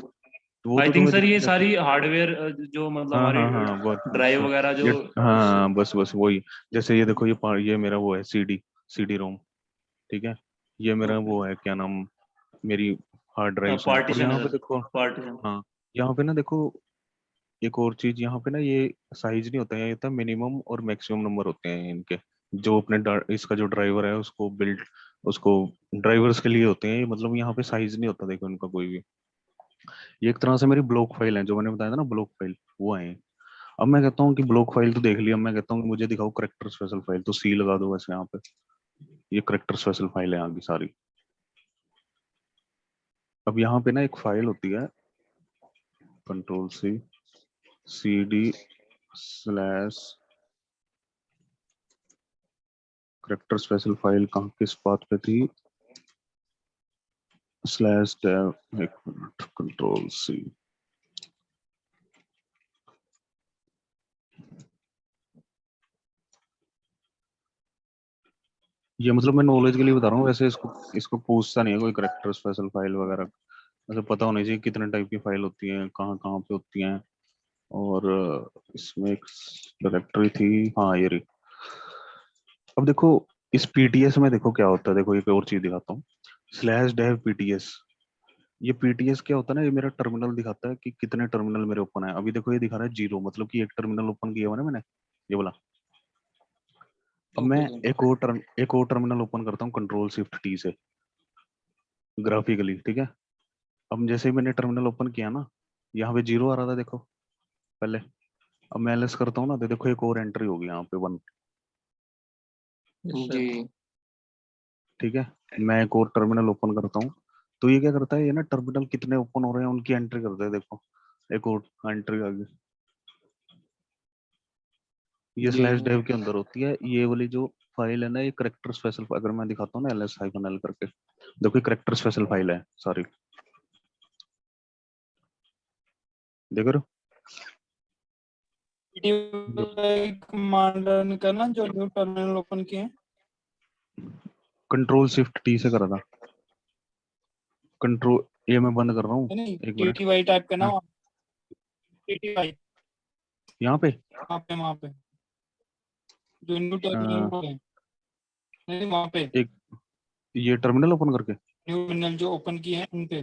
वो आई तो थिंक तुम्हें सर ये दिखेगा कि सारी हार्डवेयर जो मतलब हाँ हमारी हाँ हाँ ड्राइव वगैरह जो ये हाँ बस बस वही। जैसे ये देखो ये मेरा वो है सीडी रोम, ठीक है। ये मेरा वो है क्या नाम, मेरी हार्ड ड्राइव्स हैं। और पार्टीशन यहाँ है पे सर, देखो, पार्टीशन। हाँ यहाँ पे ना देखो एक और चीज, यहाँ पे ना ये साइज नहीं होता है, ये होता है मिनिमम और मैक्सिमम नंबर होते हैं इनके, जो अपने इसका जो ड्राइवर है उसको बिल्ड, उसको ड्राइवर्स के लिए होते हैं ये, मतलब यहाँ पे साइज नहीं होता देखो इनका कोई भी। ये एक तरह से मेरी ब्लॉक फाइल है, जो मैंने बताया था ना ब्लॉक फाइल, वो है। अब मैं कहता हूँ कि ब्लॉक फाइल तो देख लिया, मैं कहता हूँ कि मुझे दिखाओ करेक्टर स्पेशल फाइल, तो सी लगा दो वैसे यहाँ पे। ये करेक्टर स्पेशल फाइल है यहाँ की सारी। अब यहाँ पे ना एक फाइल होती है, control C CD slash character special file, कहाँ किस बात पे थी, स्लैश डेव, एक मिनट, कंट्रोल सी। ये मतलब मैं नॉलेज के लिए बता रहा हूँ, वैसे इसको इसको पूछता नहीं है कोई करेक्टर स्पेशल फाइल वगैरह। वैसे पता होना चाहिए कितने टाइप की फाइल होती हैं, कहाँ कहाँ पे होती हैं। और इसमें एक डायरेक्टरी थी, हाँ ये रही। अब देखो इस पीटीएस में देखो क्या होता है, देखो एक और चीज दिखाता हूँ, स्लैश डेव पीटीएस। ये पीटीएस क्या होता है ना, ये मेरा टर्मिनल दिखाता है कि कितने टर्मिनल मेरे ओपन है। अभी देखो ये दिखा रहा है 0, मतलब कि एक टर्मिनल ओपन किया हुआ ना मैंने, ये बोला। अब मैं ओके सर। एक और टर्मिनल ओपन करता हूँ कंट्रोल शिफ्ट टी से, ग्राफिकली, ठीक है। अब जैसे ही मैंने टर्मिनल ओपन किया ना, यहाँ पे 0 आ रहा था देखो पहले। अब मैं एलएस करता हूँ ना, तो देखो एक और एंट्री होगी यहाँ पे 1, जी। ठीक है। मैं एक और टर्मिनल ओपन करता हूँ, तो ये क्या करता है, ये ना टर्मिनल कितने ओपन हो रहे हैं उनकी एंट्री करता है, देखो एक और एंट्री आ गई। ये जी। स्लैश डेव के अंदर होती है ये वाली जो फाइल है ना, ये करेक्टर स्पेशल। अगर मैं दिखाता हूँ ना ls-l करके, देखो ये करेक्टर स्पेशल फाइल है सारी, देख रहे हो। जो कमांड रन करना जो न्यू टर्मिनल ओपन किए। कंट्रोल शिफ्ट टी से करा था, कंट्रोल ये मैं बंद कर रहा हूँ, नहीं एक मिनट। टीटीवाई टाइप करना, हाँ टीटीवाई यहाँ पे वहाँ पे जो न्यू टर्मिनल अ, ओपन है, नहीं वहाँ पे एक ये टर्मिनल ओपन करके, न्यू टर्मिनल जो ओपन किए हैं उन पे,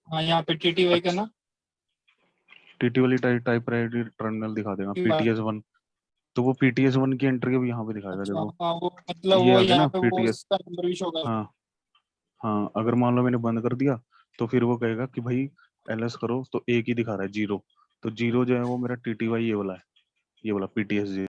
हाँ यहाँ पे टीटीवाई अच्छा करना। टीटी वाली टाइप टर्मिनल दिखा देगा TTY PTS-1, तो वो PTS-1 की एंट्री अब यहाँ पे दिखाएगा अच्छा देखो। हाँ वो मतलब ये वो आ गया यहाँ ना पे वो PTS, उसका नंबर भी शो कर। हाँ हाँ। अगर मान लो मैंने बंद कर दिया, तो फिर वो कहेगा कि भाई एलएस करो, तो एक ही दिखा रहा है 0, तो 0 जो है वो मेरा TTY ये वाला है, ये वाला PTS